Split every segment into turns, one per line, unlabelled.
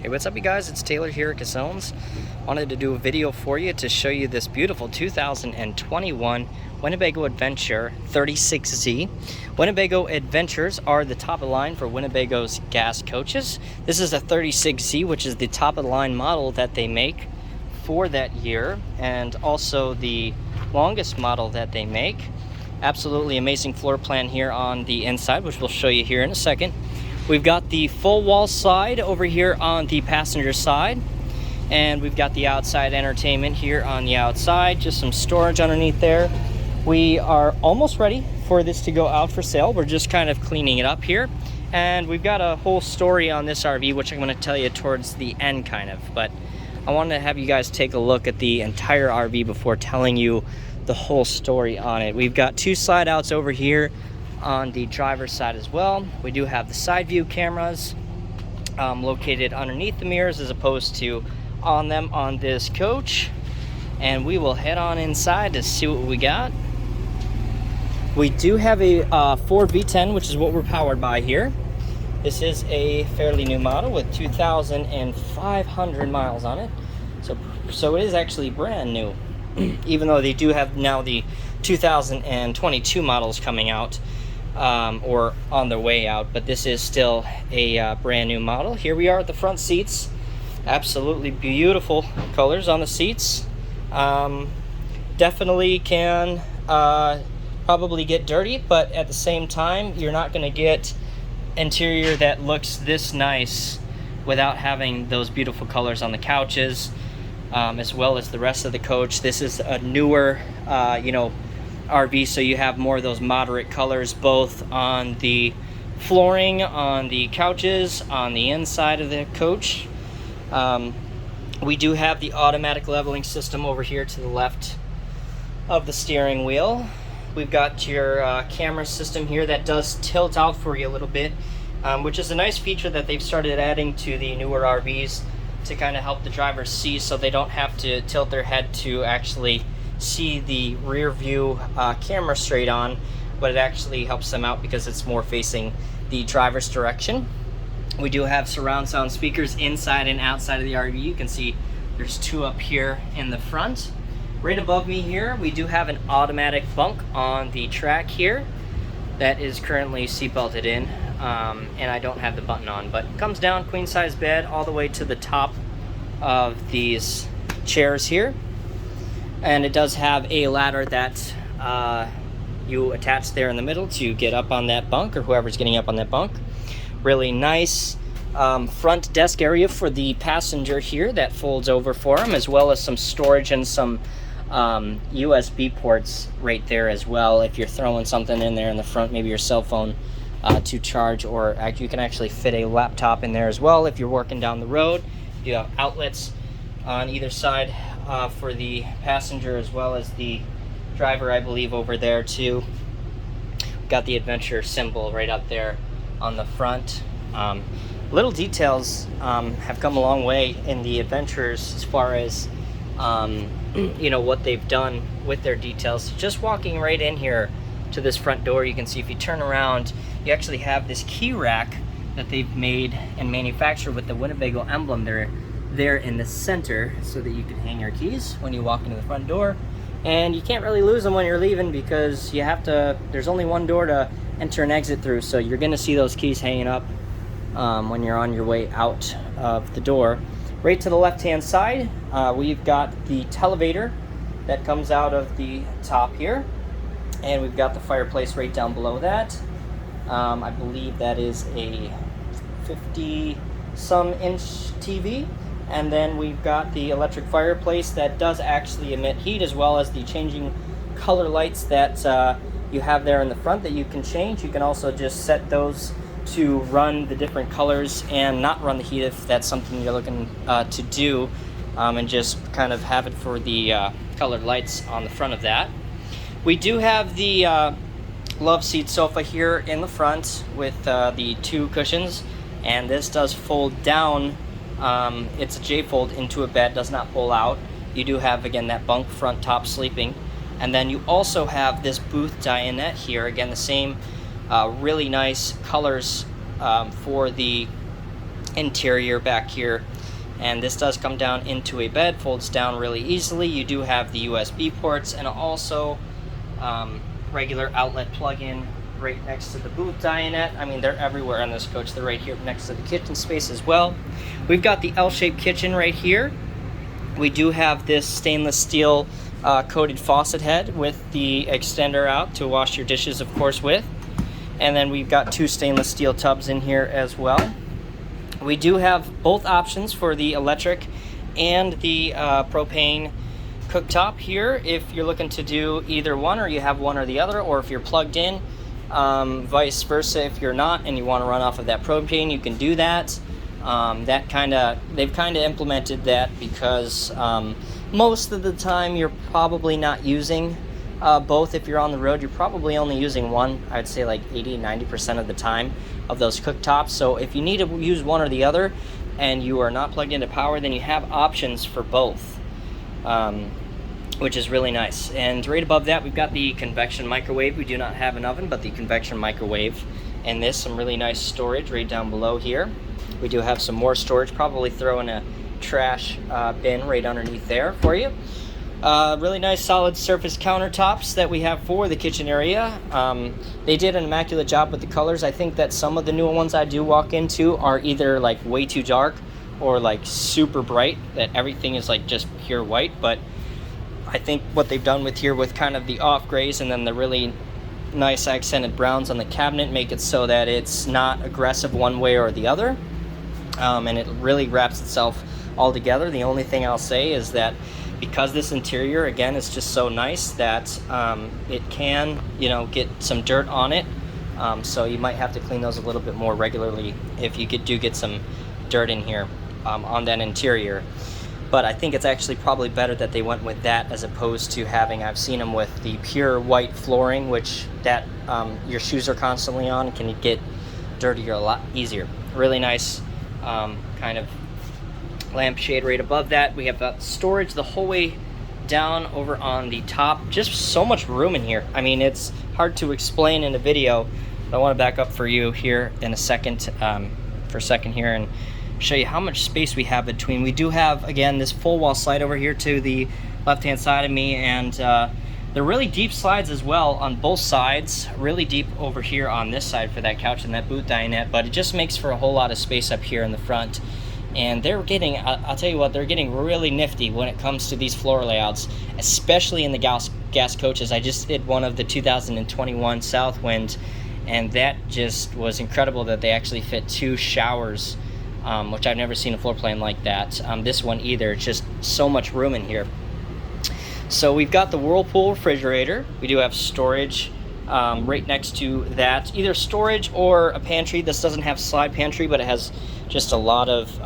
Hey, what's up you guys? It's Taylor here at Casones. Wanted to do a video for you to show you this beautiful 2021 Winnebago Adventurer 36Z. Winnebago Adventures are the top of the line for Winnebago's gas coaches. This is a 36Z, which is the top of the line model that they make for that year, and also the longest model that they make. Absolutely amazing floor plan here on the inside, which we'll show you here in a second. We've got the full wall slide over here on the passenger side, and we've got the outside entertainment here on the outside, just some storage underneath there. We are almost ready for this to go out for sale. We're just kind of cleaning it up here, and we've got a whole story on this RV, which I'm going to tell you towards the end kind of, but I wanted to have you guys take a look at the entire RV before telling you the whole story on it. We've got two slide outs over here on the driver's side as well. We do have the side view cameras located underneath the mirrors as opposed to on them on this coach, and we will head on inside to see what we got. We do have a Ford V10, which is what we're powered by here. This is a fairly new model with 2,500 miles on it, so it is actually brand new. Even though they do have now the 2022 models coming out, or on their way out, but this is still a brand new model. Here we are at the front seats. Absolutely beautiful colors on the seats. Definitely can probably get dirty, but at the same time you're not going to get interior that looks this nice without having those beautiful colors on the couches, as well as the rest of the coach. This is a newer RV, so you have more of those moderate colors both on the flooring, on the couches, on the inside of the coach. We do have the automatic leveling system over here to the left of the steering wheel. We've got your camera system here that does tilt out for you a little bit, which is a nice feature that they've started adding to the newer RVs to kind of help the drivers see, so they don't have to tilt their head to actually see the rear view camera straight on, but it actually helps them out because it's more facing the driver's direction. We do have surround sound speakers inside and outside of the RV. You can see there's two up here in the front. Right above me here, we do have an automatic bunk on the track here that is currently seat belted in, and I don't have the button on, but it comes down, queen size bed all the way to the top of these chairs here. And it does have a ladder that you attach there in the middle to get up on that bunk, or whoever's getting up on that bunk. Really nice front desk area for the passenger here that folds over for him, as well as some storage and some USB ports right there as well if you're throwing something in there in the front, maybe your cell phone to charge, or you can actually fit a laptop in there as well if you're working down the road. You have outlets on either side for the passenger as well as the driver, I believe, over there too. Got the Adventurer symbol right up there on the front. Little details have come a long way in the Adventurers as far as what they've done with their details. Just walking right in here to this front door, you can see if you turn around, you actually have this key rack that they've made and manufactured with the Winnebago emblem there in the center, so that you can hang your keys when you walk into the front door, and you can't really lose them when you're leaving because there's only one door to enter and exit through, so you're going to see those keys hanging up when you're on your way out of the door. Right to the left hand side, we've got the televator that comes out of the top here, and we've got the fireplace right down below that. I believe that is a 50-some inch TV. And then we've got the electric fireplace that does actually emit heat, as well as the changing color lights that you have there in the front that you can change. You can also just set those to run the different colors and not run the heat if that's something you're looking to do, and just kind of have it for the colored lights on the front of that. We do have the love seat sofa here in the front with the two cushions, and this does fold down. It's a J-fold into a bed, does not pull out. You do have, again, that bunk front top sleeping. And then you also have this booth dinette here. Again, the same really nice colors for the interior back here. And this does come down into a bed, folds down really easily. You do have the USB ports and also regular outlet plug-in right next to the boot dinette. I mean, they're everywhere on this coach. They're right here next to the kitchen space as well. We've got the L-shaped kitchen right here. We do have this stainless steel coated faucet head with the extender out to wash your dishes, of course, with. And then we've got 2 stainless steel tubs in here as well. We do have both options for the electric and the propane cooktop here if you're looking to do either one, or you have one or the other, or if you're plugged in, vice versa. If you're not and you want to run off of that propane, you can do that. They've kind of implemented that because most of the time you're probably not using both. If you're on the road, you're probably only using one. I'd say like 80-90% of the time of those cooktops. So if you need to use one or the other and you are not plugged into power, then you have options for both, which is really nice. And right above that, we've got the convection microwave. We do not have an oven, but the convection microwave. And this, some really nice storage right down below here. We do have some more storage, probably throw in a trash bin right underneath there for you. Really nice solid surface countertops that we have for the kitchen area. They did an immaculate job with the colors. I think that some of the newer ones I do walk into are either like way too dark or like super bright, that everything is like just pure white. But I think what they've done with here with kind of the off grays and then the really nice accented browns on the cabinet make it so that it's not aggressive one way or the other. And it really wraps itself all together. The only thing I'll say is that because this interior, again, is just so nice that it can, get some dirt on it. So you might have to clean those a little bit more regularly if you do get some dirt in here on that interior. But I think it's actually probably better that they went with that as opposed to having, I've seen them with the pure white flooring, which that your shoes are constantly on, can get dirtier a lot easier. Really nice kind of lampshade right above that. We have storage the whole way down over on the top. Just so much room in here. I mean, it's hard to explain in a video, but I want to back up for you here in a second, here, and show you how much space we have between. We do have, again, this full wall slide over here to the left hand side of me, and they're really deep slides as well on both sides. Really deep over here on this side for that couch and that boot dinette, but it just makes for a whole lot of space up here in the front. And they're getting, I'll tell you what, they're getting really nifty when it comes to these floor layouts, especially in the gas coaches. I just did one of the 2021 Southwind, and that just was incredible that they actually fit 2 showers, which I've never seen a floor plan like that. This one either. It's just so much room in here. So we've got the Whirlpool refrigerator. We do have storage right next to that, either storage or a pantry. This doesn't have slide pantry, but it has just a lot of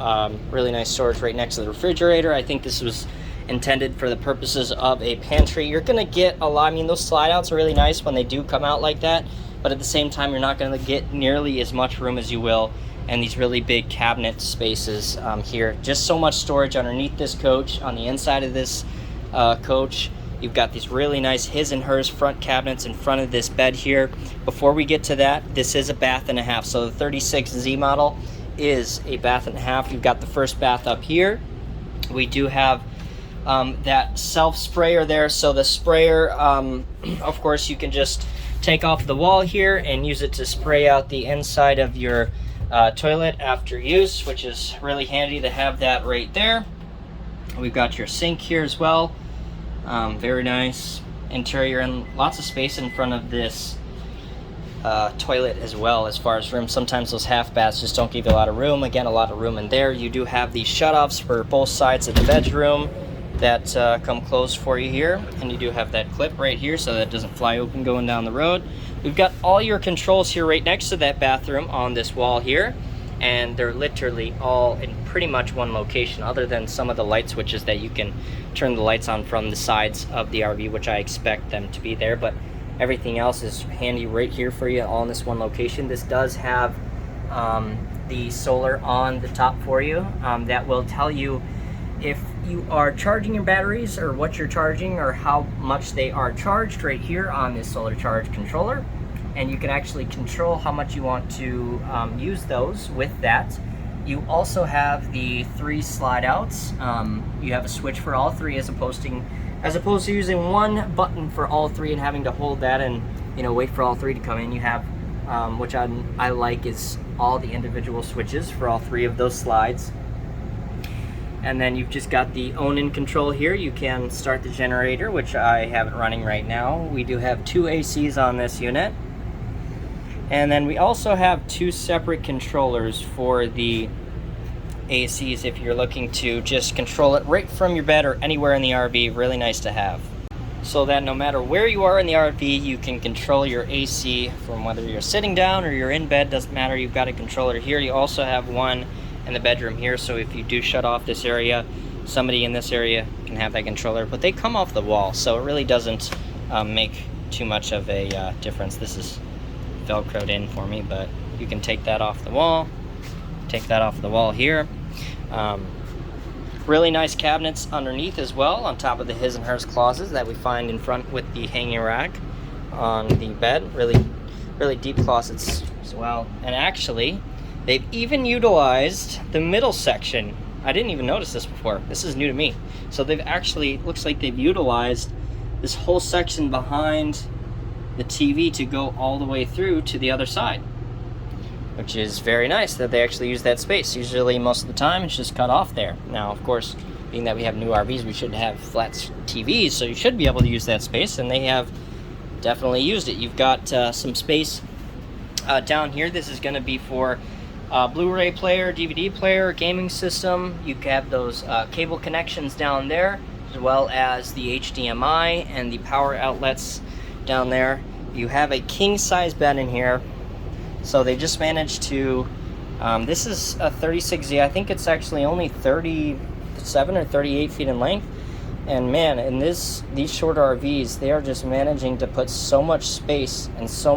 really nice storage right next to the refrigerator. I think this was intended for the purposes of a pantry. You're gonna get a lot, I mean, those slide outs are really nice when they do come out like that, but at the same time, you're not gonna get nearly as much room as you will in these really big cabinet spaces here. Just so much storage underneath this coach. On the inside of this coach, you've got these really nice his and hers front cabinets in front of this bed here. Before we get to that, this is a bath and a half. So the 36Z model is a bath and a half. You've got the first bath up here. We do have that self sprayer there. So the sprayer, of course, you can just take off the wall here and use it to spray out the inside of your toilet after use, which is really handy to have that right there. We've got your sink here as well. Very nice interior and lots of space in front of this toilet as well as far as room. Sometimes those half baths just don't give you a lot of room. Again, a lot of room in there. You do have these shutoffs for both sides of the bedroom that come closed for you here, and you do have that clip right here so that it doesn't fly open going down the road. We've got all your controls here right next to that bathroom on this wall here, and they're literally all in pretty much one location, other than some of the light switches that you can turn the lights on from the sides of the RV, which I expect them to be there, but everything else is handy right here for you, all in this one location. This does have the solar on the top for you. That will tell you if you are charging your batteries or what you're charging or how much they are charged right here on this solar charge controller. And you can actually control how much you want to use those with that. You also have the 3 slide outs. You have a switch for all 3 as opposed to using one button for all 3 and having to hold that and wait for all 3 to come in. You have, which I like, is all the individual switches for all 3 of those slides. And then you've just got the own-in control here. You can start the generator, which I have it running right now. We do have 2 ACs on this unit. And then we also have 2 separate controllers for the ACs if you're looking to just control it right from your bed or anywhere in the RV. Really nice to have. So that no matter where you are in the RV, you can control your AC from whether you're sitting down or you're in bed, doesn't matter, you've got a controller here. You also have one in the bedroom here, so if you do shut off this area, somebody in this area can have that controller, but they come off the wall, so it really doesn't make too much of a difference. This is velcroed in for me, but you can take that off the wall, here. Really nice cabinets underneath as well, on top of the his and hers closets that we find in front with the hanging rack on the bed. Really deep closets as well. And actually, they've even utilized the middle section. I didn't even notice this before. This is new to me. So they've actually, looks like they've utilized this whole section behind the TV to go all the way through to the other side, which is very nice that they actually use that space. Usually, most of the time, it's just cut off there. Now, of course, being that we have new RVs, we should have flat TVs, so you should be able to use that space, and they have definitely used it. You've got some space down here. This is going to be for Blu-ray player, DVD player, gaming system. You have those cable connections down there, as well as the HDMI and the power outlets down there. You have a king-size bed in here. So they just managed to, this is a 36Z, I think it's actually only 37 or 38 feet in length. And man, in these shorter RVs, they are just managing to put so much space and so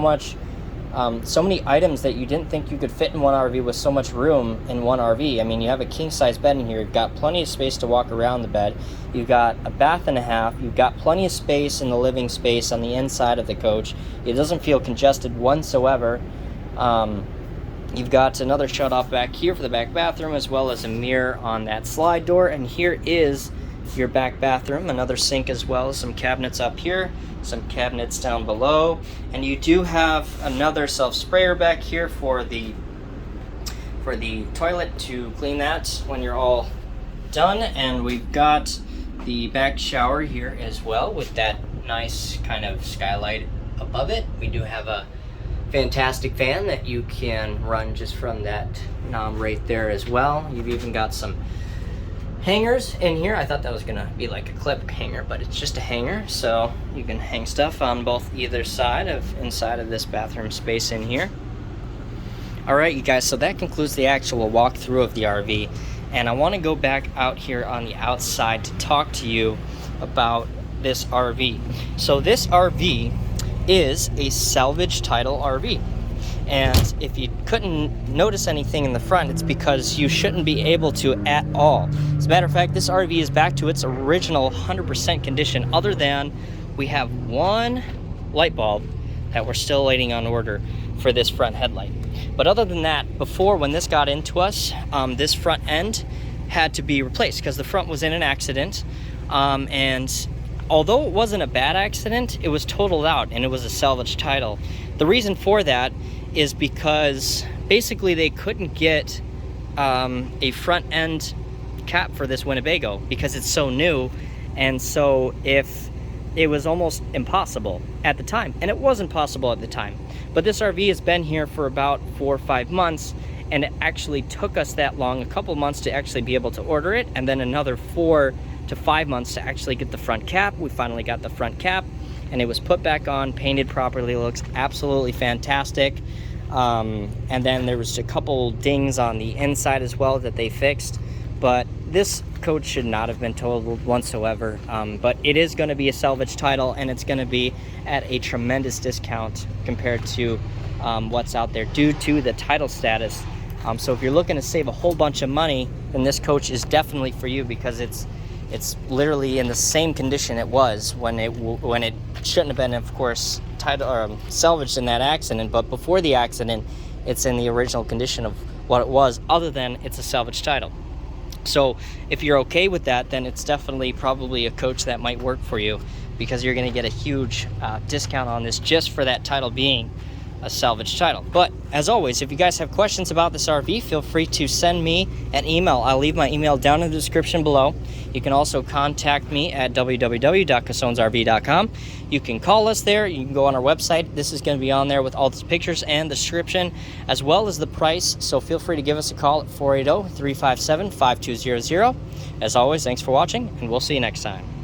many items that you didn't think you could fit in one RV with so much room in one RV. I mean, you have a king-size bed in here, you've got plenty of space to walk around the bed, you've got a bath and a half, you've got plenty of space in the living space on the inside of the coach. It doesn't feel congested whatsoever. You've got another shut-off back here for the back bathroom, as well as a mirror on that slide door. And here is your back bathroom, another sink as well, some cabinets up here, some cabinets down below. And you do have another self-sprayer back here for the toilet to clean that when you're all done. And we've got the back shower here as well with that nice kind of skylight above it. We do have a fantastic fan that you can run just from that knob right there as well. You've even got some hangers in here. I thought that was gonna be like a clip hanger, but it's just a hanger, so you can hang stuff on both either side of inside of this bathroom space in here. All right, you guys, so that concludes the actual walkthrough of the RV, and I want to go back out here on the outside to talk to you about this RV. So this RV is a salvage title RV, and if you couldn't notice anything in the front, it's because you shouldn't be able to at all. As a matter of fact, this RV is back to its original 100% condition, other than we have one light bulb that we're still waiting on order for this front headlight. But other than that, before, when this got into us, this front end had to be replaced because the front was in an accident, and although it wasn't a bad accident, it was totaled out and it was a salvage title. The reason for that is because basically they couldn't get a front end cap for this Winnebago because it's so new, and so if it was almost impossible at the time, and it wasn't possible at the time. But this RV has been here for about 4 or 5 months, and it actually took us that long, a couple months to actually be able to order it, and then another 4 to 5 months to actually get the front cap. We finally got the front cap, and it was put back on, painted properly. It looks absolutely fantastic. And then there was a couple dings on the inside as well that they fixed, but this coach should not have been totaled whatsoever. But it is going to be a salvage title, and it's going to be at a tremendous discount compared to what's out there due to the title status. So if you're looking to save a whole bunch of money, then this coach is definitely for you, because it's literally in the same condition it was when it shouldn't have been, of course, salvaged in that accident. But before the accident, it's in the original condition of what it was, other than it's a salvage title. So if you're okay with that, then it's definitely probably a coach that might work for you, because you're going to get a huge discount on this just for that title being a salvage title. But as always, if you guys have questions about this RV, feel free to send me an email. I'll leave my email down in the description below. You can also contact me at www.casonesrv.com. You can call us there. You can go on our website. This is going to be on there with all the pictures and the description, as well as the price. So feel free to give us a call at 480-357-5200. As always, thanks for watching, and we'll see you next time.